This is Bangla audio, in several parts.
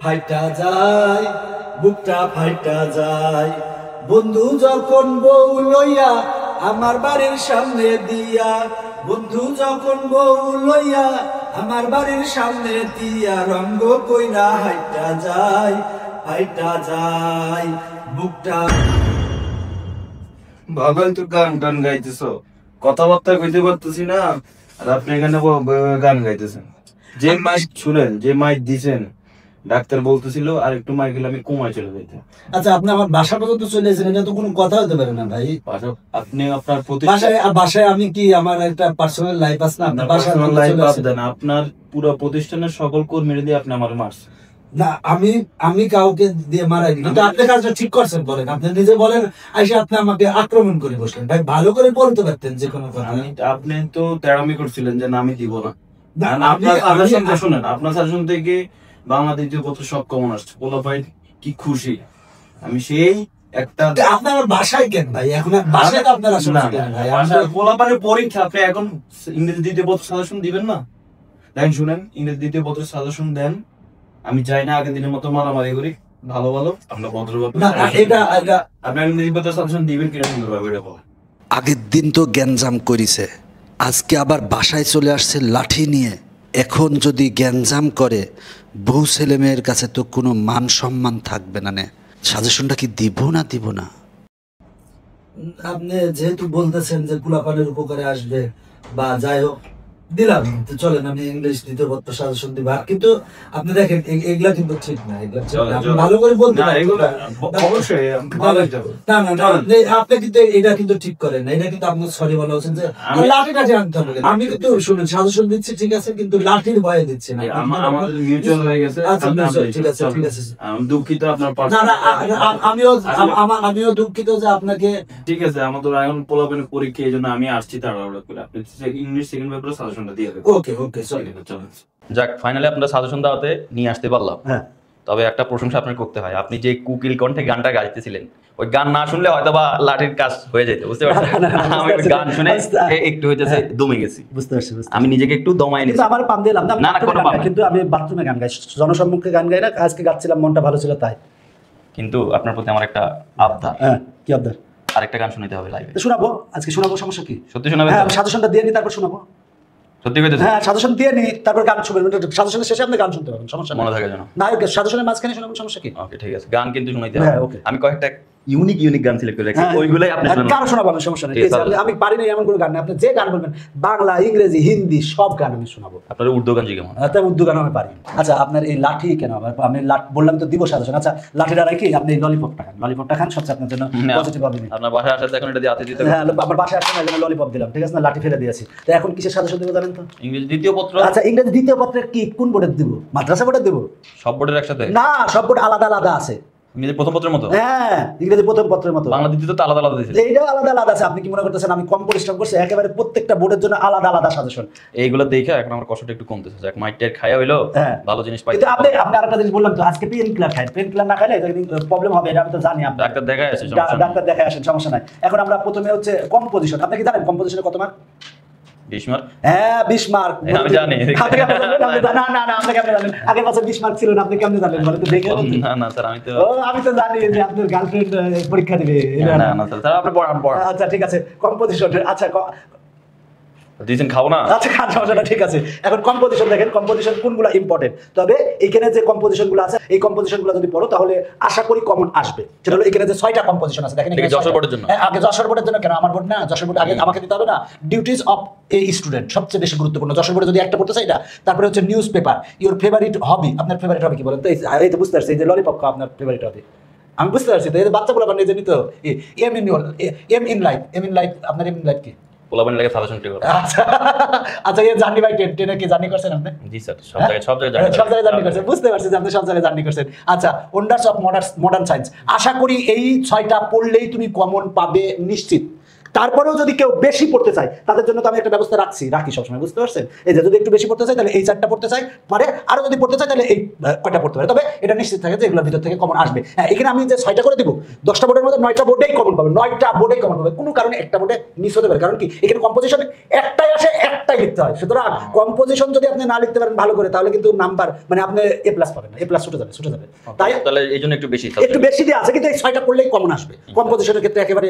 ফাইটা যায়, বুকটা ফাইটা যায়। বন্ধু যখন বউ লইয়া আমার বাড়ির সামনে দিয়া, বন্ধু যখন বউ লইয়া আমার বাড়ির সামনে দিয়া, রঙ্গ কইরা হাইটা যায়, ফাইটা যায় বুকটা। ভালোই তো গান গান গাইতেছো, কথাবার্তা কইতে পারতেছি না, আর আপনি এখানে গান গাইতেছেন। যে মাইক শুনেন, যে মাইক দিছেন, ডাক্তার বলতেছিল আর একটু মাইক গেলে আমি কমায় চলে যাইতাম। আচ্ছা, আপনি আমার বাসা পর্যন্ত চলে এসেছেন, এটা তো কোনো কথা হতে পারে না ভাই। আপনি আপনার বাসায় আমি কি আমার একটা পার্সোনাল লাইফ আছে না? আপনার বাসায় লাইফ দেন, আপনার পুরো প্রতিষ্ঠানের সকল কর্মীরা দিয়ে আপনি আমার মারছেন। না, আমি কাউকে দিয়ে মারাইনি, কিন্তু আপনি কাজটা ঠিক করছেন বলেন। আপনি নিজে বলেন, আইসা আপনি আমাকে আক্রমণ করে বসলেন। ভাই ভালো করে বলতে পারতেন যে কোনো কথা। আপনি তো তেড়ামি করছিলেন যে আমি দিব না। শুনেন, আপনার সাজেশন থেকে বাংলাদেশ কত সব কমন আসছে, পোলা ভাই কি খুশি। আমি সেই একটা আপনার বাসায় কেন ভাই? এখন বাসায় তো আপনারা পোলা পানের পরীক্ষা, আপনি এখন ইংরেজি দ্বিতীয় পত্র সাজেশন দিবেন না? দেখেন শুনেন, ইংরেজি দ্বিতীয় পত্র সাজেশন দেন। আমি চাই না আগের দিনের মতো মারামারি করি, ভালো ভালো আমরা ভদ্রভাবে আপনার ইংরেজি পত্র সাজেশন দিবেন কিনা সুন্দরভাবে এটা বলেন। আগের দিন তো গ্যাঞ্জাম করিছে, আজকে আবার বাসায় চলে আসছে লাঠি নিয়ে। এখন যদি গ্যাঞ্জাম করে, বউ ছেলে মেয়ের কাছে তো কোনো মান সম্মান থাকবে না। সাজেশনটা কি দিব না? আপনি যেহেতু বলতেছেন যে পোলাপানের উপকারে আসবে বা যাই হোক, দিলাম। চলেন, আমি ইংলিশ দ্বিতীয় পত্র সাজেশন দিব। কিন্তু আপনি দেখেন, এগুলা কিন্তু ঠিক না। ভালো করে বলতে আপনি কিন্তু এটা কিন্তু ঠিক করেন না। এটা কিন্তু আপনি সরি বলা হচ্ছেন যে লাঠিটা আনতে হবে। আমি কিন্তু শুনুন, সাজেশন দিচ্ছি ঠিক আছে, কিন্তু লাঠির ভয়ে দিচ্ছি না। আমাদের মিউচুয়াল হয়ে গেছে। ঠিক আছে ঠিক আছে, আমি দুঃখিত আপনার আমিও দুঃখিত যে আপনাকে। ঠিক আছে, আমাদের এখন পোলাপানের পরীক্ষা, এই জন্য আমি আসছি তাড়াহুড়ো করে। আপনি ইংলিশ সেকেন্ড পেপারে সাজেশনটা দিয়ে দেবেন। ওকে ওকে, চলেন। যাক, ফাইনালি আপনারা সাজেশন দেওয়াতে নিয়ে আসতে পারলাম। হ্যাঁ, তবে একটা প্রশংসা আপনার করতে হয়, আপনি যে কুকিল কণ্ঠে গানটা গাইতেছিলেন, ওই গান না শুনলে হয়তো বা লাঠির কাজ হয়ে যেত, বুঝতে পারছেন? আমি গান শুনে একটু হইতেছে দমে গেছি, বুঝতে পারছি। আমি নিজেকে একটু দমাই নিয়েছি। আমার পাম দিলাম না, কিন্তু আমি বাথরুমে গান গাই, জনসম্মুখে গান গাই না। আজকে গাচ্ছিলাম, মনটা ভালো ছিল তাই। কিন্তু আপনার প্রতি আমার একটা আবদার। হ্যাঁ, কি আবদার? আরেকটা গান শুনতে হবে লাইভে। শোনাবো, আজকে শোনাবো, সমস্যা কি? সত্যি শোনাবেন? হ্যাঁ, সাজেশনটা দিয়ে নি, তারপর শোনাবো। সত্যি কইতেছেন? হ্যাঁ, সাজেশন দিয়ে নি, তারপর গান শুনবেন। সাজেশনের শেষে আপনি গান শুনতে পারবেন, সমস্যা মনে থাকে যেন। না, সাজেশনের মাঝখানে শোনাবেন, সমস্যা কি? ওকে, ঠিক আছে, গান কিন্তু শুনাইতে হ্যাঁ, হবে। ওকে। আমি কয়েকটা ইউনিক গান সিলেক্ট করে রাখছি, ওইগুলাই আপনি শুনুন। গান শোনাবো আমি, সমস্যা নেই। আমি পারি না এমন কোনো গান নেই, আপনি যে গান বলবেন, বাংলা, ইংরেজি, হিন্দি সব গান আমি শোনাবো। আপনার উর্দু গান কেমন? তাই উর্দু গান আমি পারি। আচ্ছা, আপনার এই লাঠি কেন? আমি বললাম তো দিব সাজেশন। আচ্ছা, লাঠিটা রাখি, আপনি এই ললিপপটা খান। ললিপপটা খান, সবচেয়ে আপনার জন্য পজিটিভ হবে। আপনার বাসায় আসাতে এখন এটা দিয়ে হাতে দিতে। হ্যাঁ, আমার বাসায় আসলে না, ললিপপ দিলাম, ঠিক আছে না? লাঠি ফেলে দিয়েছি। তো এখন কিসের সাজেশন দেবো জানেন তো? ইংরেজি দ্বিতীয় পত্র। আচ্ছা, ইংরেজি দ্বিতীয় পত্রের কি কোন বোর্ডের দিব? মাদ্রাসা বোর্ডের দিব? সব বোর্ডের একসাথে না, সব বোর্ড আলাদা আলাদা আছে। ইংরেজি প্রথম পত্রের মতো? হ্যাঁ, ইংরেজি প্রথম পত্রের মতো। বাংলা দ্বিতীয় তো আলাদা আলাদা দিয়েছে। এইটাও আলাদা আলাদা আছে। আপনি কি মনে করতেছেন আমি কম পরিশ্রম করছি? একেবারে প্রত্যেকটা বোর্ডের জন্য আলাদা আলাদা সাজেশন। এইগুলো দেখে এখন আমার কষ্টটা একটু কমতেছে। যাক, মাইটের খায়া হইলো, ভালো জিনিস পাই। কিন্তু আপনি আরেকটা জিনিস বললাম তো, আজকে পেন কিলার খাই। পেন কিলার না খাইলে প্রবলেম হবে, এটা আমি তো জানি। আপনি ডাক্তার দেখায় আসেন, ডাক্তার দেখায় আসেন, সমস্যা নাই। এখন আমরা প্রথমে হচ্ছে কম্পোজিশন। আপনি কি জানেন কম্পোজিশনে কত মার্ক? 20 মার্ক। হ্যাঁ, 20 মার্ক। আমি জানি। না, আপনি কেমনে জানেন? আগের বছর 20 মার্ক ছিল না, আপনি কেমনে জানেন? বলেন তো দেখে। না স্যার, আমি তো জানি যে আপনার গার্লফ্রেন্ড পরীক্ষা দিবে। না স্যার, আপনি পড়ান। আচ্ছা, ঠিক আছে, কম্পোজিশন। আচ্ছা, দিয়েছেন, খাবো না। আচ্ছা, খান, সমস্যাটা ঠিক আছে। এখন কম্পোজিশন দেখেন, কম্পোজিশন কোনগুলো ইম্পর্টেন্ট। তবে এখানে যে কম্পোজিশনগুলো আছে, এই কম্পোজিশনগুলো যদি পড়ো তাহলে আশা করি কমন আসবে। সেটা হলো এখানে যে 6টা কম্পোজিশন আছে, দেখেন। যশোর বোর্ডের জন্য? আগে যশোর বোর্ডের জন্য কেন? আমার বোর্ড না, যশোর বোর্ড আগে আমাকে দিতে হবে না? ডিউটিজ অফ এ স্টুডেন্ট সবচেয়ে বেশি গুরুত্বপূর্ণ। যশোর বোর্ডে যদি একটা পড়তে চাই এটা। তারপরে হচ্ছে নিউজ পেপার, ইওর ফেভারিট হবি। আপনার ফেভারিট হবি কি বলেন তো? এই তো বুঝতে পারছি, এই যে ললিপপ খাওয়া আপনার ফেভারিট হবি। আমি বুঝতে পারছি। তো এই যে বাচ্চাগুলো বানিয়ে জানি তো, এম ইন লাইফ। আপনার এম ইন লাইফ কি? পোলাপানি লাগে সাজেশন টি করে। আচ্ছা, এই জার্নি বাই ট্রেনে কি জার্নি করছেন আপনি? জি স্যার, সব জায়গায় জার্নি করছেন। বুঝতে পারছি যে আপনি সব জায়গায় জার্নি করছেন। আচ্ছা, ওয়ান্ডার্স অফ মডার্ন সায়েন্স। আশা করি এই 6টা পড়লেই তুমি কমন পাবে নিশ্চিত। তারপরেও যদি কেউ বেশি পড়তে চায় তাদের জন্য তো আমি একটা ব্যবস্থা রাখি সবসময়, বুঝতে পারছেন? এই যে যদি একটু বেশি পড়তে চায় তাহলে এই 4টা পড়তে চাই পারে, আরো যদি পড়তে চায় তাহলে এই কয়টা পড়তে পারে। তবে এটা নিশ্চিত থাকে যে এগুলোর ভিতর থেকে কমন আসবে। হ্যাঁ, এখানে আমি যে 6টা করে দিব, 10টা বোর্ডের মধ্যে 9টা বোর্ডেই কমন পাবে, 9টা বোর্ডেই কমন পাবে। কোনো কারণে একটা বোর্ডে মিস হতে পারে, কারণ কি এখানে কম্পোজিশন একটাই আসে, একটাই লিখতে হয়। সুতরাং কম্পোজিশন যদি আপনি না লিখতে পারেন ভালো করে, তাহলে কিন্তু নাম্বার মানে আপনি এ প্লাস পাবেন না, এ প্লাস ছুটে যাবে। তাই তাহলে এই জন্য একটু বেশি দিয়ে আছে, কিন্তু এই 6টা পড়লেই কমন আসবে। কম্পোজিশনের ক্ষেত্রে একেবারে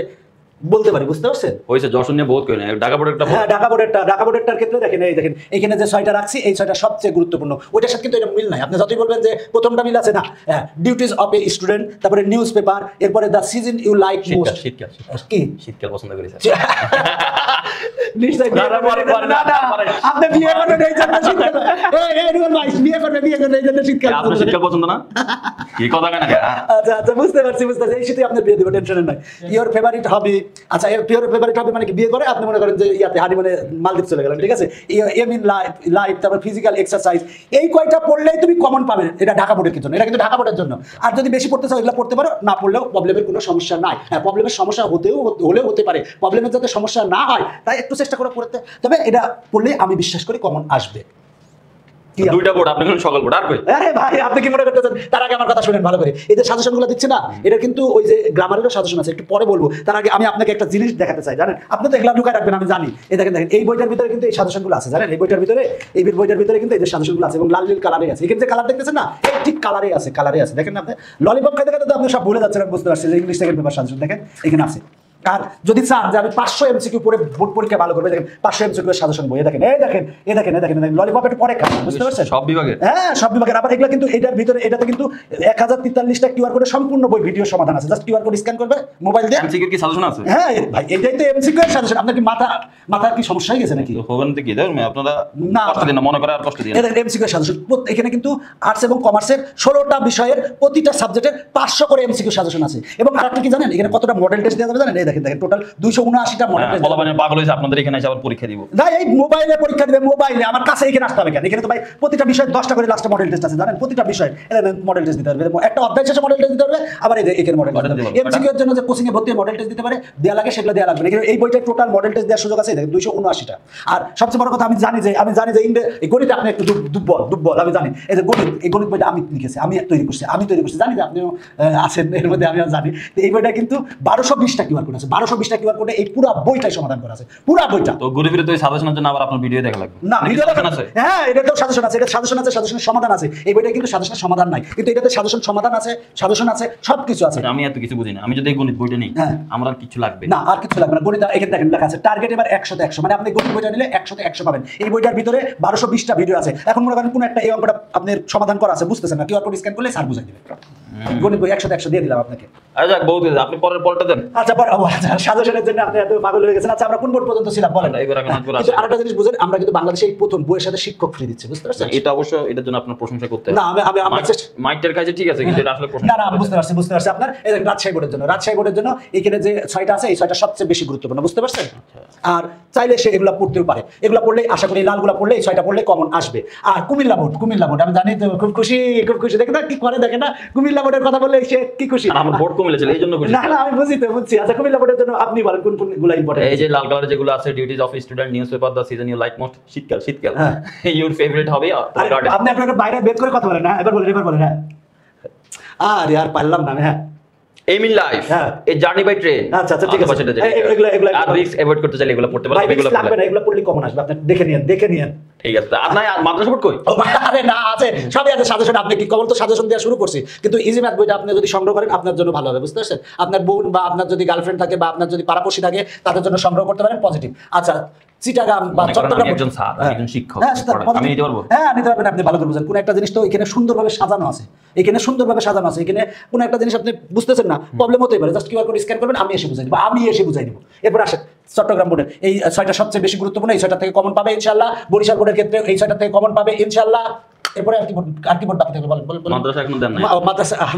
বলতে পারি, বুঝতে পারছেন? হয়েছে যশোর নিয়ে বহুত কই না, ঢাকা বোর্ডের একটা হ্যাঁ, ঢাকা বোর্ডেরটার ক্ষেত্রে দেখেন, এই দেখেন এখানে যে 6টা রাখছি, এই 6টা সবচেয়ে গুরুত্বপূর্ণ। ওইটার সাথে কিন্তু এটা মিল নাই। আপনি যতই বলবেন যে প্রথমটা মিল আছে, না। হ্যাঁ, ডিউটিজ অফ এ স্টুডেন্ট, তারপরে নিউজ পেপার, এরপরে the season you like most. শীতকাল পছন্দ করি স্যার। নিশ্চয়ই আপনি বিয়ে করবেন এই জন্য শীতকাল। এই রুল ভাই বিয়ে করবে এই জন্য শীতকাল। আপনার শীতকাল পছন্দ না? কি কথা কেন? আচ্ছা, বুঝতে পারছি। এই শীতে আপনার বিয়ে দিব, টেনশন নাই। ইওর ফেভারিট হবি, আচ্ছা ইওর ফেভারিট হবি মানে কি বিয়ে করে আপনি মনে করেন যে ইয়াতে হানিমুনে মালদ্বীপ চলে গেলেন, ঠিক আছে? এম ইন লাইফ, তারপর ফিজিক্যাল এক্সারসাইজ, এই কয়টা পড়লেই তুমি কমন পাবে। এটা ঢাকা বোর্ডের জন্য, এটা কিন্তু ঢাকা বোর্ডের জন্য। আর যদি বেশি পড়তে চাও এগুলো পড়তে পারো, না পড়লেও প্রবলেমের কোনো সমস্যা নাই। হ্যাঁ, প্রবলেমের সমস্যা হলেও হতে পারে, প্রবলেমের যাতে সমস্যা না হয় তাই একটু চেষ্টা করে পড়তে। তবে এটা পড়লে আমি বিশ্বাস করি কমন আসবে। 2টা বোর্ড আপনি সকাল বোর্ড আর কই? আরে ভাই, আপনি কি মনে করতেছেন? তার আগে আমার কথা শুনেন ভালো করে। এই যে সাজেশনগুলো দিচ্ছে না, এটা কিন্তু ওই যে গ্রামারেরও সাজেশন আছে, একটু পরে বলবো। তার আগে আমি আপনাকে একটা জিনিস দেখাতে চাই, জানেন? আপনি তো এগুলা ঢুকায় রাখবেন আমি জানি। এই দেখেন এই বইটার ভিতরে কিন্তু এই সাজেশনগুলো আছে, জানেন? এই বইটার ভিতরে কিন্তু এই যে সাজেশনগুলো আছে এবং লাল নীল কালারে আছে। এখানে যে কালার দেখতেছেন না, এই ঠিক কালারে আছে। দেখেন আপনি ললিপপ খাইতে খাইতে তো আপনি সব ভুলে যাচ্ছেন, আমি বুঝতে পারছি। যে ইংলিশ সেকেন্ড পেপার সাজেশন দেখেন এখানে আছে। আর যদি চান যে আমি 500 এমসিকিউ পড়ে বোর্ড পরীক্ষা ভালো করবে, দেখেন 500 এমসিকিউ সাজেশন বই দেখেন, এই দেখেন ললিপপ একটু পরে খান, বুঝতে পারছেন? সব বিভাগে, হ্যাঁ সব বিভাগের। আবার এগুলা কিন্তু এটার ভিতরে, এটাতে কিন্তু 1043টা কিউআর কোডে সম্পূর্ণ বই ভিডিও সমাধান আছে। জাস্ট কিউআর কোড স্ক্যান করবে মোবাইল দিয়ে। এমসিকিউ কি সাজেশন আছে? হ্যাঁ ভাই, এটাই তো এমসিকিউ এর সাজেশন। আপনার কি মাথার কি সমস্যা হয়ে গেছে নাকি? হোবেন কি ধর আপনারা কষ্ট দিন না, মনে করে আর কষ্ট দিন। এটা এমসিকিউ এর সাজেশন। এখানে কিন্তু আর্টস এবং কমার্সের 16টা বিষয়ের প্রতিটা সাবজেক্টের 500 করে এমসিকিউ সাজেশন আছে। এবং আরেকটা কি জানেন, এখানে কতটা মডেল টেস্ট দেওয়া যাবে জানেন? এই দেখেন টোটাল 279টা মডেল টেস্ট। বলা মানে পাগল হইছে, আপনাদের এখানে এসে আবার পরীক্ষা দিব না? এই মোবাইলে পরীক্ষা দিবে, মোবাইলে। আমার কাছে এখানে আসতে হবে কেন? এখানে তো ভাই প্রতিটা বিষয়ে 10টা করে লাস্টে মডেল টেস্ট আছে, জানেন? প্রতিটা বিষয়ে মডেল টেস্ট দিতে হবে। একটা অধ্যায় শেষে মডেল টেস্ট দিতে হবে, আবার এই এখানে মডেল টেস্ট দিতে হবে। এমসিকিউ এর জন্য যে কোচিং এ ভর্তি মডেল টেস্ট দিতে পারে, দেয়া লাগে, সেগুলো দেয়া লাগবে না। এই বইটায় টোটাল মডেল টেস্ট দেওয়ার সুযোগ আছে 279টা। আর সবচেয়ে বড় কথা, আমি জানি যে এই গণিতে আপনি একটু দুর্বল, আমি জানি। এই যে গণিত বইটা আমি লিখেছি, আমি তৈরি করছি, জানি যে আপনিও আছেন এর মধ্যে, আমিও জানি। এই বইটা কিন্তু 1220টা কিউআর কোড আছে। 1220টা কিউআর কোডে এই পুরো বইটাই সমাধান করা আছে, পুরো বইটা। তো ঘুরে ফিরে তো এই সাজেশনের জন্য আবার আপনার ভিডিও দেখা লাগবে না? ভিডিও দেখা আছে, হ্যাঁ, এটাতেও সাজেশন আছে, সাজেশনের সমাধান আছে। এই বইটা কিন্তু সাজেশনের সমাধান নাই, কিন্তু এটাতে সাজেশন সমাধান আছে, সবকিছু আছে। আমি এত কিছু বুঝি না, আমি যদি এই গণিত বইটা নিই আমার আর কিছু লাগবে না? আর কিছু লাগবে না। গণিত এখানে দেখেন লেখা আছে টার্গেট এবার 100তে 100, মানে আপনি গণিত বইটা নিলে 100তে 100 পাবেন। এই বইটার ভিতরে 1220টা ভিডিও আছে। এখন মনে করেন কোন একটা এই অঙ্কটা আপনার সমাধান করা আছে, বুঝতেছেন না, কিউআর কোড স্ক্যান করলে স্যার বুঝাই দিবে। গণিত বই 100তে 100 দিয়ে দিলাম আপনাকে। আচ্ছা বহুত আপনি পরের পলটা দেন। আচ্ছা সাজেশনের জন্য আপনি এত পাগল হয়ে গেছেন। আচ্ছা, আমরা কোন বোর্ড পর্যন্ত ছিলাম বলেন? কিন্তু আরেকটা জিনিস বুঝেন, আমরা কিন্তু বাংলাদেশে এই প্রথম বইয়ের সাথে শিক্ষক ফ্রি দিচ্ছে, বুঝতে পারছেন? এটা অবশ্য এটার জন্য আপনার প্রশংসা করতে হবে। না, আমি মাইকটার কাছে ঠিক আছে, কিন্তু এটা আসলে প্রশংসা। না, বুঝতে পারছি। আপনার এই রাজশাহী বোর্ডের জন্য এখানে যে 6টা আছে, এই 6টা সবচেয়ে বেশি গুরুত্বপূর্ণ, বুঝতে পারছেন? আর চাইলে সে এগুলা পড়তেও পারে। এগুলা পড়লেই আশা করি লালগুলা পড়লে এই 6টা পড়লে কমন আসবে। আর কুমিল্লা বোর্ড আমি জানি তো, খুব খুশি দেখেন না কি করে, দেখেন না কুমিল্লা বোর্ডের কথা বললে সে কি খুশি। আমার বোর্ড কুমিল্লা ছিল, এইজন্য খুশি। না আমি বুঝছি। আচ্ছা, কুমিল্লা বোর্ডের জন্য আপনি বলেন কোনগুলো ইম্পর্টেন্ট? এই যে লাল কালারে যেগুলো আছে, duties of student, news paper, the season you like most, শীতকাল ইউর ফেভারিট হবে। আপনি আপনার বাইরে বের করে কথা বলেন না, এবার বলেন। হ্যাঁ, আরে আর পারলাম না। হ্যাঁ, aim in life, a journey by train. আচ্ছা ঠিক আছে, এগুলা আর রিস্ক এভয়েড করতে চাইলে এগুলো পড়তে পারবেন। এগুলো লাগবে না, এগুলো পড়লে কমন আসবে। আপনি দেখে নিয়েন। ঠিক আছে। আপনার মাদ্রাসা বোর্ড কই? আরে না, আছে, সবই আছে সাজেশন। আপনি কি কেবল তো সাজেশন দেওয়া শুরু করছি, কিন্তু ইজি ম্যাথ বইটা আপনি যদি সংগ্রহ করেন আপনার জন্য ভালো হবে, বুঝতে পারছেন? আপনার বোন বা আপনার যদি গার্লফ্রেন্ড থাকে বা আপনার যদি পাড়াপড়শি থাকে তাদের জন্য সংগ্রহ করতে পারেন, পজিটিভ। আচ্ছা, চিটাগাং বা চট্টগ্রাম একজন স্যার, একজন শিক্ষক, আমি নিতে পারবো? হ্যাঁ, নিতে পারবেন। আপনি ভালো করে বুঝেন কোন একটা জিনিস তো এখানে সুন্দরভাবে সাজানো আছে। এখানে কোন একটা জিনিস আপনি বুঝতেছেন না, প্রবলেম হতেই পারে। জাস্ট কিউআর কোড স্ক্যান করবেন, আমি এসে বুঝাই দিব। এরপর আসেন চট্টগ্রাম বোর্ডের এই 6টা সবচেয়ে বেশি গুরুত্বপূর্ণ। এই 6টা থেকে কমন পাবে ইনশাআল্লাহ। বরিশাল বোর্ডের ক্ষেত্রে এই 6টা থেকে কমন পাবে ইনশাআল্লাহ। এরপরে আর কি বোর্ড বাকি থাকবে বলেন বলেন মাদ্রাসা এখনো দেন নাই।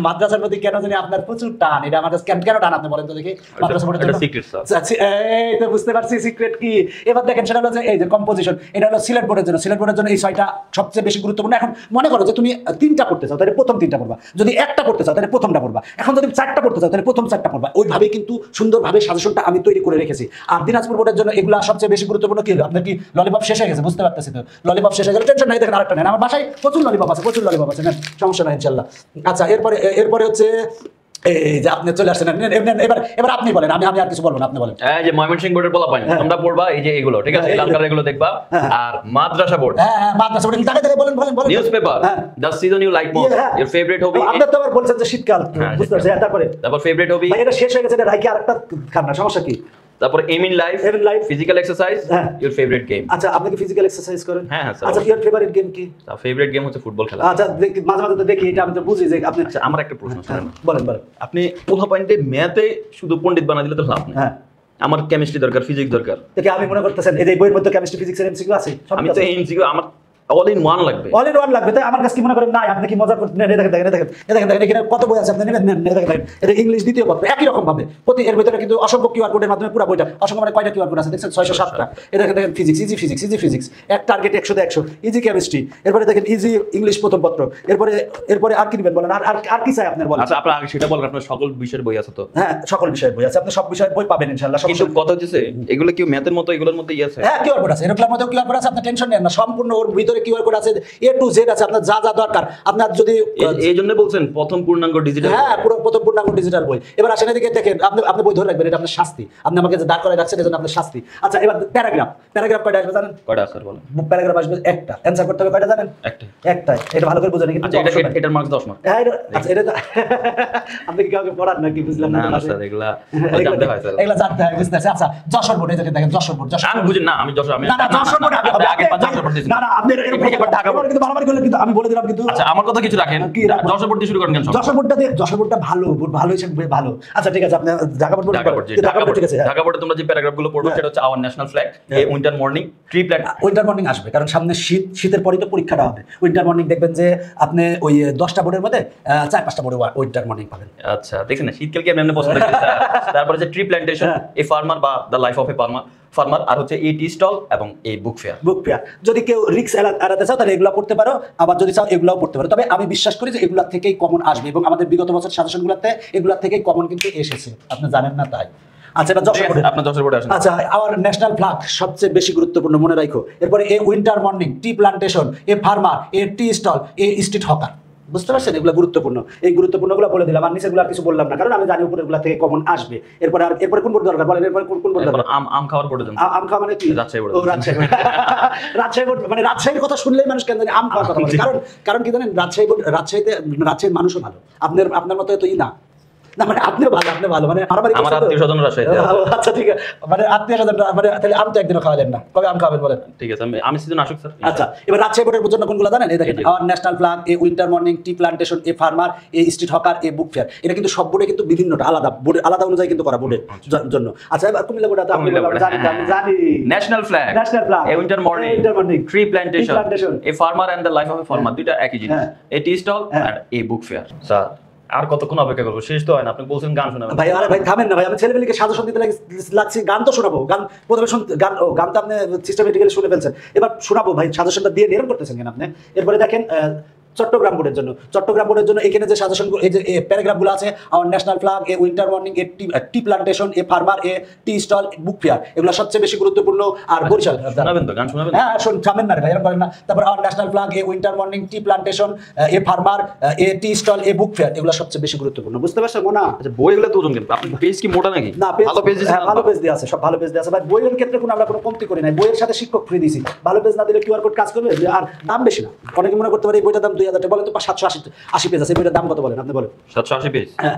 মাদ্রাসার প্রতি কেন জানি আপনার প্রচুর টান, এটা আমাদের কেন টান আপনি বলেন তো দেখি। মাদ্রাসা বোর্ডের এটা জন্য সিক্রেট স্যার। আচ্ছা, এই তো বুঝতে পারছি সিক্রেট কি। এবার দেখেন সেটা হলো যে এই যে কম্পোজিশন, এটা হলো সিলেট বোর্ডের জন্য। সিলেট বোর্ডের জন্য এই 6টা সবচেয়ে বেশি গুরুত্বপূর্ণ। এখন মনে করো যে তুমি 3টা পড়তে চাও তাহলে প্রথম 3টা পড়বা, যদি একটা পড়তে চাও তাহলে প্রথমটা পড়বা, এখন যদি 4টা পড়তে চাও তাহলে প্রথম 4টা পড়বা। ওইভাবে কিন্তু সুন্দরভাবে সাজেশনটা আমি তৈরি করে রেখেছি। আর দিনাজপুর বোর্ডের জন্য এগুলো সবচেয়ে বেশি গুরুত্বপূর্ণ। কি আপনার কি ললিপপ শেষ হয়ে গেছে? বুঝতে পারতেছি তো, ললিপপ শেষ হয়ে গেলে টেনশন নাই, দেখেন আরেকটা নেন। আমার বাসায় প্রচুর ললিপপ আছে, প্রচুর ললিপপ আছে, নেন, সমস্যা নাই ইনশাল্লাহ। আচ্ছা, এরপরে হচ্ছে এই যে আপনি চলে আসছেন, এবার আপনি বলেন, আমি আর কিছু বলবো না, আপনি বলেন। এই যে ময়মনসিংহ বোর্ডের পোলা পানি তোমরা পড়বা, এই যে এগুলো ঠিক আছে, লাল কালার এগুলো দেখবা। আর মাদ্রাসা বোর্ড, হ্যাঁ মাদ্রাসা বোর্ড তাকে বলেন newspaper, the season you like most, your favourite hobby. আপনি তো আবার বলছেন যে শীতকাল, বুঝতে পারছি। তারপর ফেভারিট হবি, ভাই এটা শেষ হয়ে গেছে, এটা রাইকে আরেকটা খান না, সমস্যা কি? তারপর aim in life, physical exercise, your favourite game. আচ্ছা, আপনি কি ফিজিক্যাল এক্সারসাইজ করেন? হ্যাঁ স্যার। আচ্ছা, ইওর ফেভারিট গেম কি? ফেভারিট গেম হচ্ছে ফুটবল খেলা। আচ্ছা, মাঝে মাঝে তো দেখি, এটা আমি তো বুঝি যে আপনি। আচ্ছা, আমার একটা প্রশ্ন শুনেন, বলেন। আপনি পোলা পয়েন্টে ম্যাথে শুধু পণ্ডিত বানা দিলে তো লাভ নেই। হ্যাঁ, আমার কেমিস্ট্রি দরকার, ফিজিক্স দরকার। দেখি আমি মনে করতেছেন এই যে বইয়ের মধ্যে কেমিস্ট্রি, ফিজিক্স এর এমসিকিউ আছে, আমি তো এমসিকিউ আমার অল ইন ওয়ান লাগবে। অল ইন ওয়ান লাগবে, তাই আমার কাছে কি মনে করেন নাই? আপনি কি মজা করতে? দেখেন এখানে কত বই আছে, আপনি নেবেন, দেখেন এটা ইংলিশ দ্বিতীয় পত্র, একই রকম ভাবে প্রতি এর ভিতরে কিন্তু অসংখ্য কিউআর কোডের মাধ্যমে পুরো বইটা, অসংখ্য মানে কয়টা কিউআর কোড আছে দেখছেন? 607টা। এটা দেখেন ফিজিক্স, ইজি ফিজিক্স, এক টার্গেট 100 ইজি কেমিস্ট্রি, এরপরে দেখেন ইজি ইংলিশ প্রথম পত্র, এরপরে আর কি নেবেন বলেন? আর কি চাই আপনার বলেন? আচ্ছা, আপনার আগে সেটা বলেন, আপনার সকল বিষয়ের বই আছে তো? হ্যাঁ, সকল বিষয়ের বই আছে, আপনি সব বিষয়ের বই পাবেন ইনশাআল্লাহ। কিন্তু কথা হচ্ছে এগুলো কি ম্যাথের মতো এগুলোর মধ্যে আছে? হ্যাঁ, কিউআর কোড আছে, এরকম মধ্যে কিউআর কোড আছে, আপনি টেনশন নেন না, সম্পূর্ণ ওর ভিতরে কিউআর কোড আছে, A to Z আছে, আপনার যা দরকার। আপনার যদি এই জন্য বলছেন প্রথম পূর্ণাঙ্গ ডিজিটাল। হ্যাঁ, পুরো প্রথম পূর্ণাঙ্গ ডিজিটাল বই। এবার আসেন এদিকে দেখেন, আপনি বই ধরে রাখবেন, এটা আপনার শাস্তি। আপনি আমাকে যে দাঁড় করে রাখছেন, এজন্য আপনার শাস্তি। আচ্ছা, এবার প্যারাগ্রাফ কয়টা আসবে জানেন? কয়টা স্যার বলেন? প্যারাগ্রাফ আসবে একটা, অ্যানসার করতে হবে কয়টা জানেন? একটাই। এটা ভালো করে বুঝেন কিন্তু। আচ্ছা, এটার মার্কস 10 মার্ক। হ্যাঁ, আচ্ছা, এটা আপনি কি কাউকে পড়ান নাকি? বুঝলাম না স্যার, এগুলা জানতে হয় স্যার, এগুলা জানতে হয়, বুঝতে পারছি। আচ্ছা, যশোর বোর্ড, এই দেখেন যশোর বোর্ড, আমি বুঝেন না, আমি যশোর, আমি না যশোর বোর্ড আগে যশোর বোর্ড দিছি। না আপনি এরকম ঢাকা বোর্ড কিন্তু বারবার করলেন, কিন্তু আমি বলে দিলাম কিন্তু। আচ্ছা, আমার কথা কিছু রাখেন, যশোর বোর্ড দিয়ে শুরু করেন কেন? যশোর বোর্ডটা ভালো হিসেবে ভালো। আচ্ছা, ঠিক আছে, আপনি ঢাকা বোর্ড ঠিক আছে। ঢাকা বোর্ডে তোমরা যে প্যারাগ্রাফগুলো পড়বে সেটা হচ্ছে আওয়ার ন্যাশনাল ফ্ল্যাগ, এই winter morning, tree plant. Winter morning আসবে কারণ সামনে শীতের পরেই তো পরীক্ষাটা হবে। উইন্টার মর্নিং দেখবেন যে আপনি ওই 10টা বোর্ডের মধ্যে 4-5টা বোর্ডে উইন্টার মর্নিং পাবেন। আচ্ছা, দেখেন না শীতকালকে আমি এমনি পছন্দ করি। তারপরে যে ট্রি প্ল্যান্টেশন, এ ফার্মার বা the life of a farmer, আর হচ্ছে এই টি স্টল এবং এই বুক ফেয়ার। যদি কেউ রিস্ক এড়াতে চাও তাহলে এগুলো পড়তে পারো, আবার যদি চাও এগুলাও পড়তে পারো। তবে আমি বিশ্বাস করি যে এগুলা থেকেই কমন আসবে, এবং আমাদের বিগত বছর সাজেশনগুলোতে এগুলা থেকেই কমন কিন্তু এসেছে, আপনি জানেন না তাই। আচ্ছা, এবার যশোর বোর্ডে আসেন। আচ্ছা, আওয়ার ন্যাশনাল ফ্ল্যাগ সবচেয়ে বেশি গুরুত্বপূর্ণ, মনে রাখো। এরপরে a winter morning, tea plantation, a farmer, a tea stall, a street hawker. বুঝতে পারছেন? এগুলো গুরুত্বপূর্ণ, এই গুরুত্বপূর্ণগুলো বলে দিলাম, আর নিচেগুলো কিছু বললাম না, কারণ আমি জানি উপরেগুলো থেকে কমন আসবে। এরপরে কোন বোর্ড দরকার বলেন? এরপরে কোন বোর্ড দরকার? আম খাওয়ার বোর্ডে দেন। আম খাওয়া মানে কি? রাজশাহী বোর্ড। রাজশাহী বোর্ড মানে রাজশাহীর কথা শুনলেই মানুষ কেন জানি আম খাওয়ার কথা বলে। কারণ কি জানেন, রাজশাহীর মানুষও ভালো, আপনার মতো তো না, মানে আপনি ভালো মানে আমার আত্মীয়-স্বজন রাজশাহীতে। আচ্ছা, ঠিক আছে, মানে আত্মীয়-স্বজন, মানে তাহলে আম তো একদিনও খাওয়ালেন না, কবে আম খাওয়াবেন বলেন? ঠিক আছে, আমি সিজন আসুক স্যার। আচ্ছা, এবার রাজশাহী বোর্ডের জন্য কোনগুলো জানেন? এই দেখেন, hour national flag, a winter morning, tea plantation, a farmer, A street hawker, A book fair. এটা কিন্তু সব বোর্ডে কিন্তু বিভিন্নটা আলাদা, বোর্ডে আলাদা অনুযায়ী কিন্তু করা বোর্ডের জন্য। আচ্ছা, এবার কুমিল্লা বোর্ডে তো আমি জানি national flag, a winter morning, tree plantation, a farmer and the life of a farmer, দুইটা একই জিনিস। এ টি স্টল আর এ বুক ফেয়ার। স্যার, আর কতক্ষণ অপেক্ষা করবো? শেষ তো হয় না, আপনি বলছেন গান শোনাবেন। ভাই, আরে ভাই থামেন না ভাই, আমি ছেলেমেয়েকে সাজেশন দিতে লাগছি, গান তো শোনাবো। গান প্রথমে গান তো আপনি সিস্টেমেটিক্যালি শুনে ফেলছেন, এবার শোনাবো ভাই, সাজেশনটা দিয়ে এরকম করতেছেন কেন আপনি? এরপরে দেখেন চট্টগ্রাম বোর্ডের জন্য এখানে যে সাজেশন, এই যে প্যারাগ্রাফগুলো আছে, our national flag, a winter morning, a tea plantation, a farmer, a tea stall, book fair, এগুলো সবচেয়ে বেশি গুরুত্বপূর্ণ। আর বরিশাল শোনাবেন তো, গান শোনাবেন? হ্যাঁ, থামেন না ভাই, এরকম করেন না। তারপর our national flag, a winter morning, tea plantation, a farmer, a tea stall, a book fair, এগুলো সবচেয়ে বেশি গুরুত্বপূর্ণ। বুঝতে পারছেন না? আচ্ছা, বইগুলো তো ওজন কিন্তু আপনি পেজ কি মোটা নাকি? না, ভালো পেজ দিয়ে আছে, সব ভালো পেজ দিয়ে আছে ভাই। বইয়ের ক্ষেত্রে আমরা কোনো কমতি করি নাই, বইয়ের সাথে শিক্ষক ফ্রি দিছি। ভালো পেজ না দিলে কিউআর কোড কাজ করবে, আর দাম বেশি না। অনেকে মনে করতে পারে এই বইটার দাম 2000 টাকা, বলেন তো 780 পেজ আছে, এই বইটার দাম কত বলেন? আপনি বলেন। 780 পেজ? হ্যাঁ,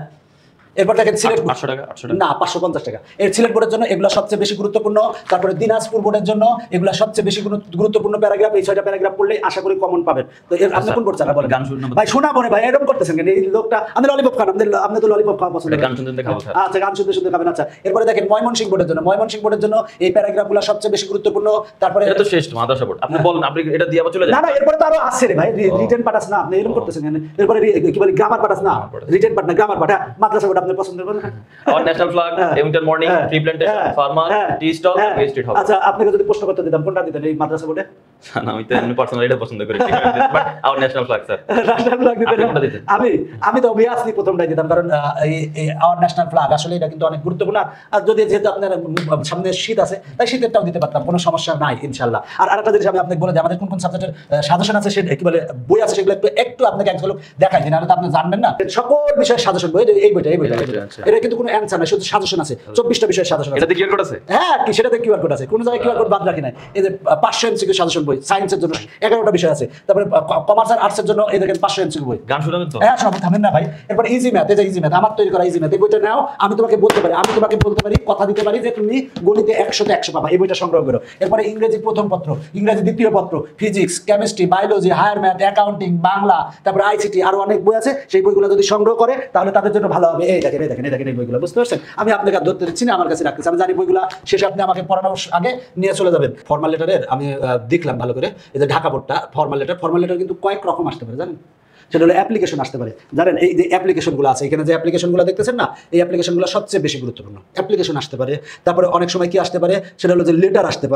এরপর দেখেন সিলেট বোর্ড 800 টাকা 800 টাকা না 550 টাকা। এর সিলেট বোর্ডের জন্য এগুলো সবচেয়ে বেশি গুরুত্বপূর্ণ। তারপরে দিনাজপুর বোর্ডের জন্য এগুলো সবচেয়ে বেশি গুরুত্বপূর্ণ প্যারাগ্রাফ। এই 6টা প্যারাগ্রাফ পড়লেই আশা করি কমন পাবেন। তো আপনি কোন বোর্ড চান বলেন? গান শুনতে ভাই শোনা বলে ভাই এরকম করতেছেন কেন? এই লোকটা আপনি ললিপপ খান, আপনি তো ললিপপ খাওয়া পছন্দ করেন। গান শুনতে খাবো স্যার। আচ্ছা গান শুনতে শুনতে খাবেন। আচ্ছা এরপরে দেখেন ময়মনসিংহ বোর্ডের জন্য এই প্যারাগ্রাফগুলো সবচেয়ে বেশি গুরুত্বপূর্ণ। তারপরে এটা তো শেষ মাদ্রাসা বোর্ড। আপনি বলেন, আপনি এটা দিয়ে আবার চলে যান। না এরপরে তো আরো আছে রে ভাই, রিটেন পার্ট আছে না, আপনি এরকম করতেছেন কেন? এরপরে কি বলি গ্রামার পার্ট আছে না, রিটেন পার্ট না গ্রামার পার্ট। মাদ্রাসা বোর্ড আপনি পছন্দ করেন? আমার ন্যাশনাল ফ্ল্যাগ, এভিংটন morning, tree plantation, farmer, tea stall, ওয়েস্টেড হবে। আচ্ছা আপনাকে যদি প্রশ্ন করতে দিতাম কোনটা দিতেন এই মাদ্রাসা বোর্ডে? না আমি তো এমনি পার্সোনালি এটা পছন্দ করি, বাট আমার national flag sir. National flag দিতেন? আপনি কোনটা দিতেন? আমি তো অবভিয়াসলি প্রথমটাই দিতাম, কারণ এই আওয়ার ন্যাশনাল ফ্ল্যাগ আসলে এটা কিন্তু অনেক গুরুত্বপূর্ণ। আর যদি যেহেতু আপনার সামনে শীত আছে তাই শীতেরটাও দিতে পারতাম, কোনো সমস্যা নাই ইনশাআল্লাহ। আর আরেকটা জিনিস আমি আপনাকে বলে দিই, আমাদের কোন কোন সাবজেক্টের সাজেশন আছে, সেটা কি বলে বই আছে, সেগুলো একটু আপনাকে এক ঝলক দেখাই দিন, নাহলে তো আপনি জানবেন না। সকল বিষয়ের সাজেশন বই, এই বইটা এটা কিন্তু কোনো অ্যানসার নাই, শুধু সাজেশন আছে। 24টা বিষয়ের সাজেশন আছে। এটাতে কিউআর কোড আছে? হ্যাঁ কি সেটাতে কিউআর কোড আছে, কোন জায়গায় কিউআর কোড বাদ রাখি নাই। এই যে 500 এমসিকিউ সাজেশন বই, সায়েন্সের জন্য 11টা বিষয় আছে। তারপরে কমার্স আর আর্টসের জন্য এই দেখেন 500 এমসিকিউ বই। গান শুনবেন তো? হ্যাঁ সব থামেন না ভাই। এরপর ইজি ম্যাথ, এই যে ইজি ম্যাথ আমার তৈরি করা ইজি ম্যাথ, এই বইটা নাও। আমি তোমাকে বলতে পারি কথা দিতে পারি যে তুমি গণিতে 100তে 100 পাবা, এই বইটা সংগ্রহ করো। এরপরে ইংরেজি প্রথম পত্র, ইংরেজি দ্বিতীয় পত্র, physics, chemistry, biology, higher math, accounting, Bangla, তারপরে আইসিটি, আরো অনেক বই আছে। সেই বইগুলো যদি সংগ্রহ করে তাহলে তাদের জন্য ভালো হবে। এই দেখেন এই বইগুলো, বুঝতে পারছেন? আমি আপনাকে ধরতে দিচ্ছি না, আমার কাছে রাখতেছি। আমি জানি বইগুলো শেষে আপনি আমাকে পড়ানোর আগে নিয়ে চলে যাবেন। ফর্মাল লেটারের আমি দেখলাম ভালো করে, এই যে ঢাকা বোর্ডটা ফর্মাল লেটার কিন্তু কয়েক রকম আসতে পারে জানেন। সেটা হলো অ্যাপ্লিকেশন আসতে পারে, জানেন? এই যে অ্যাপ্লিকেশনগুলো আছে এখানে, যে অ্যাপ্লিকেশনগুলো দেখতেছেন না, এই অ্যাপ্লিকেশনগুলো সবচেয়ে বেশি গুরুত্বপূর্ণ। অ্যাপ্লিকেশন আসতে পারে, তারপরে অনেক সময় কি আসতে পারে, সেটা হলো যে লেটার আসতে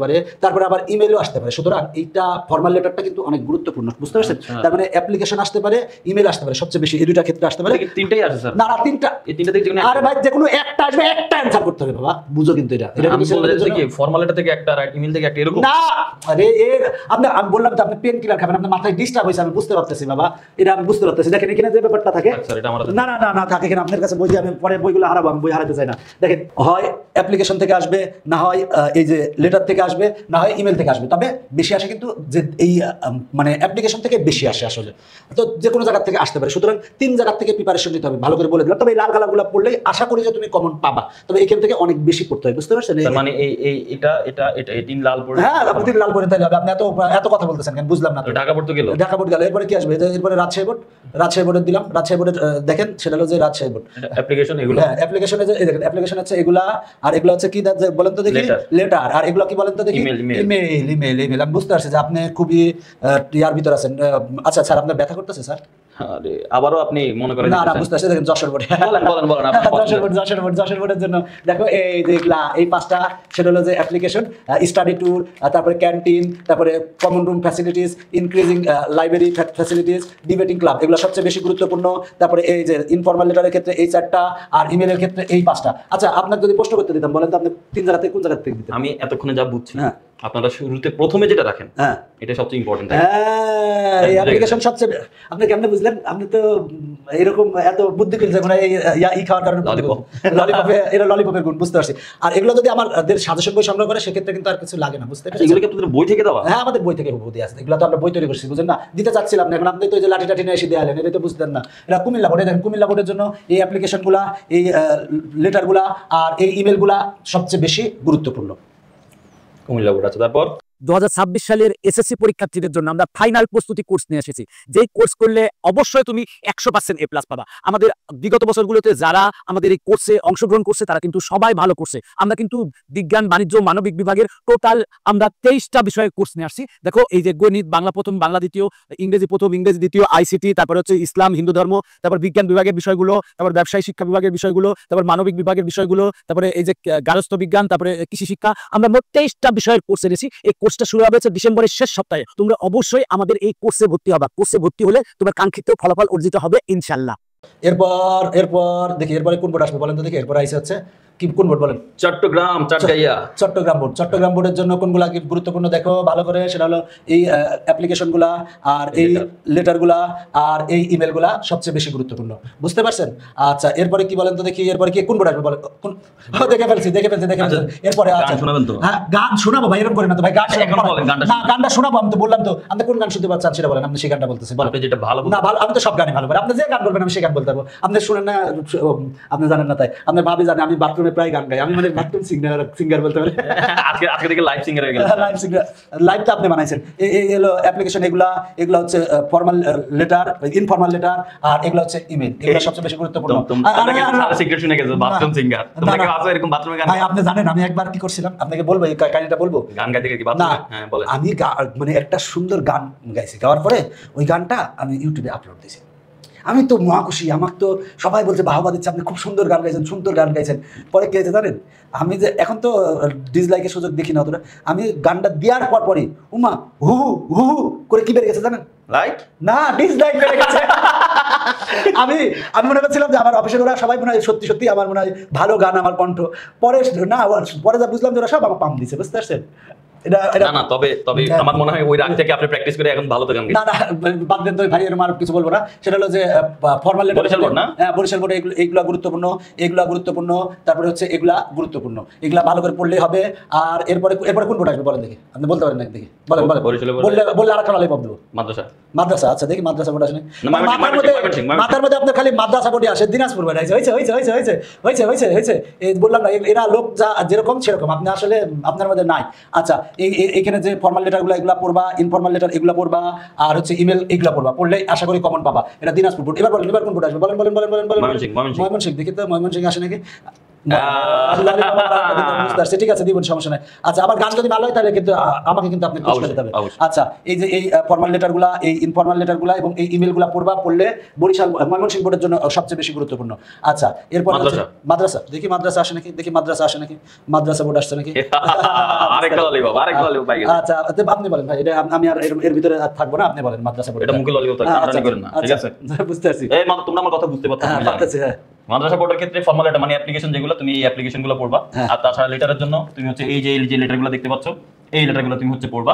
পারে, তারপরে আবার ইমেলও আসতে পারে। সুতরাং এইটা ফর্মাল লেটারটা কিন্তু অনেক গুরুত্বপূর্ণ, বুঝতে পারছেন? তার মানে অ্যাপ্লিকেশন আসতে পারে, ইমেল আসতে পারে, সবচেয়ে বেশি এই দুইটা ক্ষেত্রে আসতে পারে। তিনটাই আছে স্যার? না তিনটা, এই তিনটা থেকে আরে ভাই যে কোনো একটা আসবে, একটা অ্যানসার করতে হবে বাবা, বুঝো কিন্তু এটা আমি বলে দিচ্ছি কি ফর্মাল লেটার থেকে একটা আর ইমেল থেকে একটা, এরকম না। আরে আমি বললাম তো আপনি পেন কিলার খাবেন, আপনার মাথায় ডিস্টার্ব হয়েছে, আমি বুঝতে পারতেছি বাবা, এটা আমি বুঝতে পারতেছি। দেখেন এখানে যে ব্যাপারটা থাকে, স্যার এটা আমার না থাকে এখানে আপনার কাছে বই দিয়ে আমি পরে বইগুলো হারাবো, আমি বই হারাতে চাই না। দেখেন হয় অ্যাপ্লিকেশন থেকে আসবে, না হয় এই যে লেটার থেকে আসবে, না হয় ইমেল থেকে আসবে। তবে বেশি আসে কিন্তু যে এই মানে অ্যাপ্লিকেশন থেকে বেশি আসে আসলে, তো যে কোনো জায়গা থেকে আসতে পারে। সুতরাং 3 জায়গা থেকে প্রিপারেশন নিতে হবে, ভালো করে বলে দিলাম। তবে এই লাল কালারগুলো পড়লেই আশা করি যে তুমি কমন পাবা, তবে এখান থেকে অনেক বেশি পড়তে হবে, বুঝতে পারছেন? মানে এটা এই তিন লাল পড়ে, হ্যাঁ আপনি 3 লাল পড়ে তাহলে হবে। আপনি এত কথা বলতেছেন কেন, বুঝলাম না। ঢাকা বোর্ড তো গেল, ঢাকা বোর্ড গেল, এরপরে কি আসবে? এরপরে রাজশাহী বোর্ডের দিলাম। রাজশাহী বোর্ডের দেখেন সেটা হলো যে রাজশাহী বোর্ড অ্যাপ্লিকেশন, এগুলো হ্যাঁ অ্যাপ্লিকেশনে যে দেখেন অ্যাপ্লিকেশন আছে এগুলা, আর এগুলো হচ্ছে কি বলেন তো দেখি, লেটার। আর এগুলো কি বলেন তো দেখি, ইমেল। আমি বুঝতে পারছি যে আপনি খুবই ইয়ার ভিতর আছেন। আচ্ছা স্যার আপনার ব্যথা করতেছে স্যার? আরে আবারও আপনি মনে করেন না বুঝতে পারছি। দেখেন যশোর বোর্ড, বলেন যশোর বোর্ডের জন্য দেখো এই যে এই 5টা, সেটা হলো যে অ্যাপ্লিকেশন, স্টাডি ট্যুর, তারপরে ক্যান্টিন, তারপরে common room facilities, increasing library facilities, debating club, এগুলো সবচেয়ে বেশি গুরুত্বপূর্ণ। তারপরে এই যে ইনফর্মাল লেটারের ক্ষেত্রে এই 4টা, আর ইমেলের ক্ষেত্রে এই 5টা। আচ্ছা আপনাকে যদি প্রশ্ন করতে দিতাম, বলেন তো আপনি 3 জায়গা থেকে কোন জায়গা থেকে দিতেন? আমি এতক্ষণে যা বুঝছি, হ্যাঁ আপনারা শুরুতে প্রথমে যেটা রাখেন, হ্যাঁ এটা সবচেয়ে ইম্পর্টেন্ট। হ্যাঁ এই অ্যাপ্লিকেশন সবচেয়ে, আপনি কেমনে বুঝলেন? আপনি তো এরকম এত বুদ্ধি করে যাবেন এই খাওয়ার কারণে, ললিপপের গুণ, বুঝতে পারছি। আর এগুলো যদি আমাদের সাজেশন বই সংগ্রহ করে সেক্ষেত্রে কিন্তু আর কিছু লাগে না, বুঝতে পারছি। এগুলো কি আপনাদের বই থেকে দেওয়া? হ্যাঁ আমাদের বই থেকে বুদ্ধি আছে, এগুলো তো আমরা বই তৈরি করছি, বুঝেন না? দিতে চাচ্ছিলাম না, এখন আপনি তো যে লাঠি টাঠি নিয়ে এসে দেয়ালেন, এটা তো বুঝতেন না। এটা কুমিল্লা বোর্ডে, দেখেন কুমিল্লা বোর্ডের জন্য এই অ্যাপ্লিকেশনগুলা, এই লেটারগুলা আর এই ইমেলগুলা সবচেয়ে বেশি গুরুত্বপূর্ণ। কুমিল্লা বোর্ড আছে। তারপর 2026 সালের এসএসসি পরীক্ষার্থীদের জন্য আমরা ফাইনাল প্রস্তুতি কোর্স নিয়ে এসেছি, যেই কোর্স করলে অবশ্যই তুমি 100% এ প্লাস পাবা। আমাদের বিগত বছরগুলোতে যারা আমাদের এই কোর্সে অংশগ্রহণ করছে তারা কিন্তু সবাই ভালো করছে। আমরা কিন্তু বিজ্ঞান, বাণিজ্য, মানবিক বিভাগের টোটাল আমরা 23টা বিষয়ের কোর্স নিয়ে আসছি। দেখো এই যে গণিত, বাংলা প্রথম, বাংলা দ্বিতীয়, ইংরেজি প্রথম, ইংরেজি দ্বিতীয়, আইসিটি, তারপর হচ্ছে ইসলাম, হিন্দু ধর্ম, তারপর বিজ্ঞান বিভাগের বিষয়গুলো, তারপর ব্যবসায়ী শিক্ষা বিভাগের বিষয়গুলো, তারপর মানবিক বিভাগের বিষয়গুলো, তারপরে এই যে গার্হস্থ্য বিজ্ঞান, তারপরে কৃষি শিক্ষা। আমরা মোট 23টা বিষয়ের কোর্স এনেছি। এই কোর্সটা শুরু হবে ডিসেম্বরের শেষ সপ্তাহে। তোমরা অবশ্যই আমাদের এই কোর্সে ভর্তি হবা। কোর্সে ভর্তি হলে তোমার কাঙ্ক্ষিত ফলাফল অর্জিত হবে ইনশাআল্লাহ। এরপর দেখি এরপরে কোন বোর্ড আসবে বলেন তো দেখি। এরপর আইসে হচ্ছে কি কোন বোর্ড বলেন? চট্টগ্রাম চাটগাইয়া। চট্টগ্রাম বোর্ড। চট্টগ্রাম বোর্ডের জন্য কোনগুলা কি গুরুত্বপূর্ণ দেখো ভালো করে, সেটা হলো এই অ্যাপ্লিকেশনগুলা আর এই লেটারগুলা আর এই ইমেলগুলা সবচেয়ে বেশি গুরুত্বপূর্ণ, বুঝতে পারছেন? আচ্ছা এরপরে কি বলেন তো দেখি, এরপরে কি কোন বোর্ড আসবে বলেন? দেখে ফেলছি। এরপরে গান শোনাবেন তো? হ্যাঁ গান শোনাবো ভাই, এরকম করে না তো ভাই, গান এখন বলেন, গানটা না গানটা শোনাবো, আমি তো বললাম তো। আপনি কোন গান শুনতে পাচ্ছেন সেটা বলেন, আপনি সেই গানটা বলতেছেন। আপনি যেটা ভালো না ভালো, আমি তো সব গানই ভালো পারি, আপনি যে গান বলবেন আমি সেই গান বলতে পারবো। আপনি শুনেন না, আপনি জানেন না তাই আপনার ভাবি জানে আমি বাথরুমে প্রায় গান গাই, আমি মানে বাথরুম সিঙ্গার বলতে পারি। আজকে থেকে লাইভ সিঙ্গার হয়ে গেল। লাইভ সিঙ্গার, লাইভটা আপনি বানাইছেন। এই হলো অ্যাপ্লিকেশন, এগুলা হচ্ছে ফর্মাল লেটার, ইনফর্মাল লেটার, আর এগুলা হচ্ছে ইমেল। এগুলো সবচেয়ে বেশি গুরুত্বপূর্ণ। সিক্রেট শুনে গেছে বাথরুম সিঙ্গার, তোমরা কি আছো এরকম বাথরুমে গান? ভাই আপনি জানেন আমি একবার কি করছিলাম, আপনাকে বলবো এই কাহিনীটা বলবো। গান গাইতে কি না বাথরুমে? হ্যাঁ বলেন। আমি মানে একটা সুন্দর গান গাইছি, গাওয়ার পরে ওই গানটা আমি ইউটিউবে আপলোড দিয়েছি। আমি তো মহাখুশি, আমাকে তো সবাই বলছে বাহবা দিচ্ছে, আপনি খুব সুন্দর গান গাইছেন, সুন্দর গান গাইছেন। পরে কে হয়েছে জানেন, আমি যে এখন তো ডিসলাইকের সুযোগ দেখি না অতটা, আমি গানটা দেওয়ার পরই উমা হু হু করে কি বেড়ে গেছে জানেন? লাইক না, ডিসলাইক বেড়ে গেছে। আমি মনে করছিলাম যে আমার অফিসের ওরা সবাই মনে হয় সত্যি সত্যি আমার মনে হয় ভালো গান, আমার কণ্ঠ। পরে না, পরে যা বুঝলাম যে ওরা সব আমার পাম দিছে, বুঝতে পারছেন? না তবে আমার মনে হয় ওই রাগ থেকে আপনি প্র্যাকটিস করে এখন ভালো তো গান না বাদ দেন তো ভাই, এরকম আর কিছু বলবো না। সেটা হলো যে ফর্মাল লেটার, বরিশাল বোর্ড না? হ্যাঁ বরিশাল বোর্ডে এইগুলা গুরুত্বপূর্ণ, এগুলা গুরুত্বপূর্ণ। তারপরে হচ্ছে এগুলা গুরুত্বপূর্ণ, এগুলা ভালো করে পড়লেই হবে। আর এরপরে কোন বোর্ড আসবে বলেন দেখি, আপনি বলতে পারেন না দেখি, বলেন বললে আর একটা লাইভ দেবো। মাদ্রাসা, আচ্ছা দেখি মাদ্রাসা বোর্ড আসেনি। মাথার মধ্যে আপনার খালি মাদ্রাসা বোর্ডে আসে, দিনাজপুর বোর্ড হয়েছে হয়েছে এই বললাম না, এরা লোক যা যেরকম সেরকম, আপনি আসলে আপনার মধ্যে নাই। আচ্ছা এইখানে যে ফর্মাল লেটারগুলো এগুলা পড়বা, ইনফর্মাল লেটার এগুলা পড়বা, আর হচ্ছে ইমেল এগুলা পড়বা, পড়লে আশা করি কমন পাবা। এটা দিনাজপুর বোর্ড। এবার বলেন কোন বোর্ড আসবে বলেন। ময়মনসিংহ, দেখি তো ময়মনসিংহ আসে নাকি? ঠিক আছে দিবেন, সমস্যা নাই। আচ্ছা আবার গান যদি ভালো হয় তাহলে কিন্তু আমাকে কিন্তু আপনি পুরস্কার দিতে হবে। আচ্ছা এই যে এই ফর্মাল লেটারগুলা, এই ইনফর্মাল লেটারগুলা এবং এই ইমেলগুলা পড়বা, পড়লে বরিশাল ময়মনসিংহ বোর্ডের জন্য সবচেয়ে বেশি গুরুত্বপূর্ণ। আচ্ছা এরপর মাদ্রাসা, দেখি মাদ্রাসা আসে নাকি, মাদ্রাসা বোর্ড আসছে নাকি? আচ্ছা আপনি বলেন ভাই, এটা আমি আর এর ভিতরে থাকবো না, আপনি বলেন মাদ্রাসা বোর্ড। এটা মুখে ললিও থাকবে, টানাটানি করেন না, ঠিক আছে? বুঝতে পারছি। এই তোমরা আমার কথা বুঝতে পারছো? হ্যাঁ মাদ্রাসা বোর্ডের ক্ষেত্রে ফর্মাল লেটার মানে অ্যাপ্লিকেশন যেগুলো, তুমি এই অ্যাপ্লিকেশনগুলো পড়বা। আর তাছাড়া লেটারের জন্য তুমি হচ্ছে এই যে লেটারগুলো দেখতে পাচ্ছ, এই লেটারগুলো তুমি হচ্ছে পড়বা।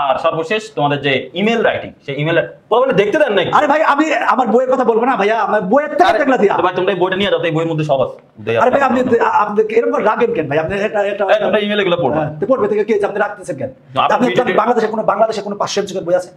আর সর্বশেষ তোমাদের যে ইমেল রাইটিং, সেই ইমেল প্রবলেম দেখতে দেন নাই। আরে ভাই আমি আমার বইয়ের কথা বলবো না ভাইয়া, আমার বইয়ের থেকে দেখলা দিয়া ভাই তোমরা এই বইটা নিয়ে যাও, এই বইয়ের মধ্যে সব আছে। আরে ভাই আপনি এরকম রাগেন কেন ভাই? আপনি তোমরা ইমেল এগুলো পড়বা, পড়বে থেকে কি আপনি রাখতেছেন কেন? আপনি বাংলাদেশে কোনো 500 এমসিকিউর বই আছে?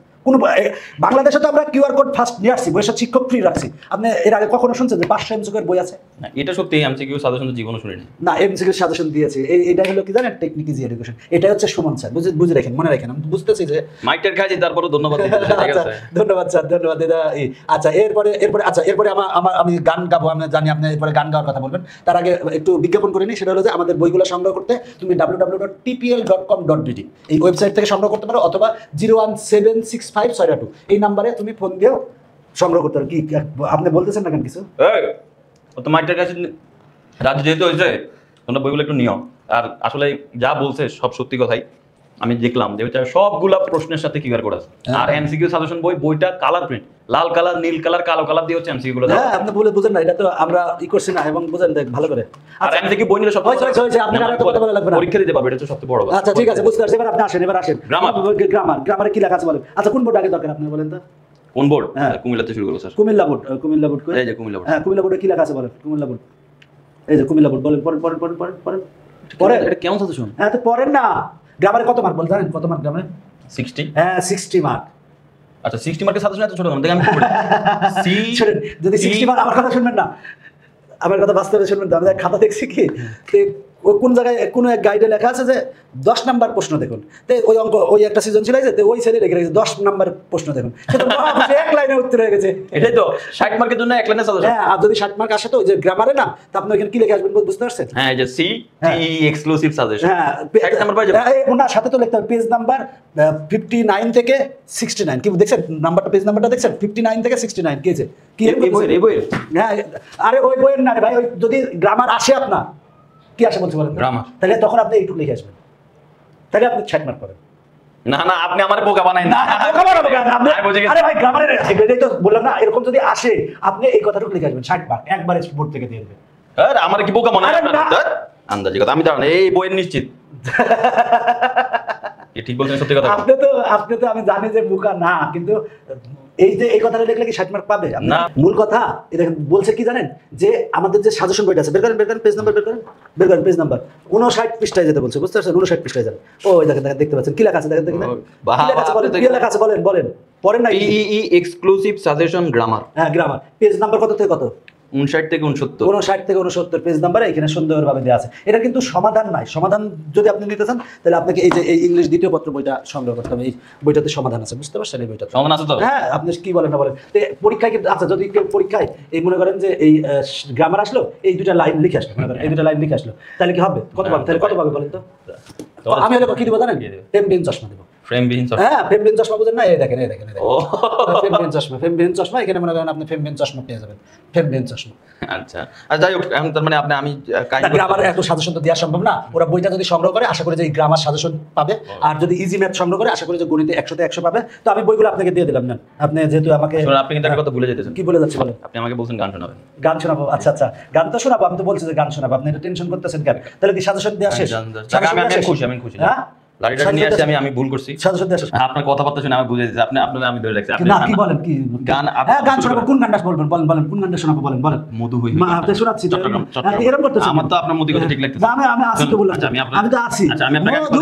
বাংলাদেশে তো আমরা কিউআর কোড ফার্স্ট নিয়ে আসছি, বইয়ের সাথে শিক্ষক ফ্রি রাখছি। আপনি এর আগে কখনো শুনছেন যে 500 এমসিকিউর বই আছে? এটা সত্যি এমসিকিউ সাজেশন জীবনে শুনিনি। না এমসিকিউ সাজেশন দিয়েছে, এটা হলো কি জানেন, টেকনিক ইজি এডুকেশন। এটা হচ্ছে সুমন স্যার, বুঝে রাখেন, মনে রাখেন। আমি বুঝতেছি যে মাইকটার কাজে, তারপরে ধন্যবাদ। ধন্যবাদ স্যার, ধন্যবাদ দাদা। আচ্ছা এরপরে আমি গান গাবো, আমি জানি আপনি এরপরে গান গাওয়ার কথা বলবেন। তার আগে একটু বিজ্ঞাপন করে নিই, সেটা হলো যে আমাদের বইগুলো সংগ্রহ করতে তুমি www.tpl.com.bt এই ওয়েবসাইট থেকে সংগ্রহ করতে পারো, অথবা 0176562 এই নাম্বারে তুমি ফোন দিয়েও সংগ্রহ করতে পারো। কি আপনি বলতেছেন না কেন কিছু? তো মাইকটার কাছে রাজ যেহেতু হয়েছে, তোমরা বইগুলো একটু নিও। আর আসলে যা বলছে সব সত্যি কথাই। আমি দেখলাম যে সবগুলা প্রশ্নের সাথে কিউআর কোড আছে। আর এমসিকিউ সাজেশন বইটা কালার প্রিন্ট, লাল কালার, নীল কালার, কালো কালার দিয়ে হচ্ছে এমসিকিউ গুলো। হ্যাঁ আপনি বুঝেন না, এটা তো আমরা করছি না, এবং বুঝেন দেখ ভালো করে। আর এমসিকিউ বই নিলে সব হয়েছে, আপনি আর কথা বলা লাগবে না, পরীক্ষা দিতে পারবে, এটা হচ্ছে সবচেয়ে বড় কথা। আচ্ছা ঠিক আছে, বুঝতে পারছি। এবার আপনি আসেন। গ্রামারে কি লেখা আছে বলেন। আচ্ছা কোন বোর্ড আগে দরকার আপনি বলেন তো? কোন বোর্ড? কুমিল্লাতে শুরু করো স্যার। কুমিল্লা বোর্ড এই যে কুমিল্লা বোর্ড। হ্যাঁ কুমিল্লা বোর্ডে কি লেখা আছে বলেন। কুমিল্লা বোর্ড, এই যে কুমিল্লা বোর্ড বলেন। পরে এটা কেমন সাজেশন? হ্যাঁ তো পড়েন না। গ্রামারে কত মার্ক বল জানেন? কত মার্ক গ্রামারে? 60। হ্যাঁ 60 মার্ক। আচ্ছা 60 মার্কের সাজেশন এত ছোট কেন? দেখেন আমি সি যদি 60 মার্ক, আমার কথা শুনবেন না, আমার কথা বাস্তবে শুনবেন। আমি খাতা দেখছি কি, কোন জায়গায় কোনো এক গাইডে লেখা আছে যে 10 নাম্বার প্রশ্ন দেখুন। ওই অঙ্ক, ওই একটা সিজন ছিল যে ওই ছেলে রেখে রেখেছে 10 নাম্বার প্রশ্ন দেখুন, এক লাইনে উত্তর হয়ে গেছে। এটাই তো 60 মার্কের জন্য এক লাইনে সাজেশন। হ্যাঁ আর যদি 60 মার্ক আসে তো ওই যে গ্রামারে না, তা আপনি এখানে কি লিখে আসবেন বুঝতে পারছেন? হ্যাঁ এই যে সি টি এক্সক্লুসিভ সাজেশন। হ্যাঁ 60 নাম্বার পাই যাবেন। না সাথে তো লিখতে হবে পেজ নাম্বার 59 থেকে 69। কি দেখছেন নাম্বারটা, পেজ নাম্বারটা দেখছেন? 59 থেকে 69 কি আছে? কি এই বই? হ্যাঁ আরে ওই বইয়ের না রে ভাই, ওই যদি গ্রামার আসে আপনার কি আসে বলতে বলেন? গ্রামার। তাহলে তখন আপনি এইটুকু লিখে আসবেন, তাহলে আপনি 60 মার্ক পাবেন। না আপনি আমারে বোকা বানাই না। আরে ভাই গ্রামারের এটাই তো বললাম না, এরকম যদি আসে আপনি এই কথাটুকু লিখে আসবেন, 60 মার্ক একবারে বোর্ড থেকে দিয়ে দেবেন। আমার কি বোকা মনে হয়? আন্দাজি কথা আমি দাঁড়ান এই বইয়ের নিশ্চিত কি ঠিক বলছেন সত্যি কথা আপনি তো আমি জানি যে বোকা না, কিন্তু এই যে এই কথাটা দেখলে কি 60 মার্ক পাবে? না। মূল কথা এটা বলছে কি জানেন, যে আমাদের যে সাজেশন বইটা আছে, বের করেন পেজ নাম্বার, বের করেন পেজ নাম্বার 59 পৃষ্ঠায় যেতে বলছে, বুঝতে পারছেন? 59 পৃষ্ঠায় যান। ও দেখেন দেখতে পাচ্ছেন কি লেখা আছে, দেখেন কি লেখা আছে বলেন পড়েন না। পিইই এক্সক্লুসিভ সাজেশন গ্রামার, হ্যাঁ গ্রামার। পেজ নাম্বার কত থেকে কত? 59 থেকে 69। 59 থেকে 69 পেজ নাম্বারে এখানে সুন্দরভাবে দেওয়া আছে। এটা কিন্তু সমাধান নাই। সমাধান যদি আপনি নিতে চান তাহলে আপনাকে এই যে এই ইংলিশ দ্বিতীয় পত্র বইটা সংগ্রহ করতে হবে। এই বইটাতে সমাধান আছে, বুঝতে পারছেন? এই বইটা সমাধান আছে তো? হ্যাঁ, আপনি কি বলেন না বলেন। তো পরীক্ষায় কিন্তু আচ্ছা, যদি কেউ পরীক্ষায় এই মনে করেন যে এই গ্রামার আসলো, এই দুইটা লাইন লিখে আসলো, মনে করেন এই দুইটা লাইন লিখে আসলো, তাহলে কি হবে? কত পাবে? তাহলে কত পাবে বলেন তো? আমি হলো কি দিব জানেন? ফ্রেমবিহীন চশমা দেব। ফ্রেমবিহীন হ্যাঁ, ফ্রেমবিহীন চশমা বুঝেন না? এই দেখেন এই দেখেন ও ফ্রেমবিহীন চশমা এখানে মনে করেন আপনি ফ্রেমবিহীন চশমা পেয়ে যাবেন। ফ্রেমবিহীন চশমা। আচ্ছা আর যাই হোক, এখন তার মানে আমি গ্রামার এত সাজেশন তো দেওয়া সম্ভব না। ওরা বইটা যদি সংগ্রহ করে আশা করি যে গ্রামার সাজেশন পাবে, আর যদি ইজি ম্যাথ সংগ্রহ করে আশা করি যে গণিতে 100 তে 100 পাবে। তো আমি বইগুলো আপনাকে দিয়ে দিলাম। না আপনি যেহেতু আমাকে আপনি কিন্তু একটা কথা ভুলে যেতেছেন। কি বলে যাচ্ছি বলেন? আপনি আমাকে বলছেন গান শোনাবেন। গান শোনাবো? আচ্ছা আচ্ছা, গান তো শোনাবো। আমি তো বলছি যে গান শোনাবো, আপনি এটা টেনশন করতেছেন কেন? তাহলে কি সাজেশন দেওয়া শেষ? আমি খুশি। হ্যাঁ, লাড়িটা নিয়ে আসছি, আমি ভুল করছি। সাজেশন দেওয়া শেষ। আপনার কথাবার্তা শুনে আমি বুঝে দিচ্ছি আমি ধরে রাখছি। না কি বলেন কি গান হ্যাঁ গান শোনাবো। কোন গানটা বলবেন? বলেন কোন গানটা শোনাবো? বলেন মধু হই মা আপনি শোনাচ্ছি তো। চট্টগ্রাম। এরকম করতেছেন? আমার তো আপনার মধু কথা ঠিক লাগতেছে। আমি আছি তো বললাম। আচ্ছা আমি তো আছি। আচ্ছা আমি আপনাকে মধু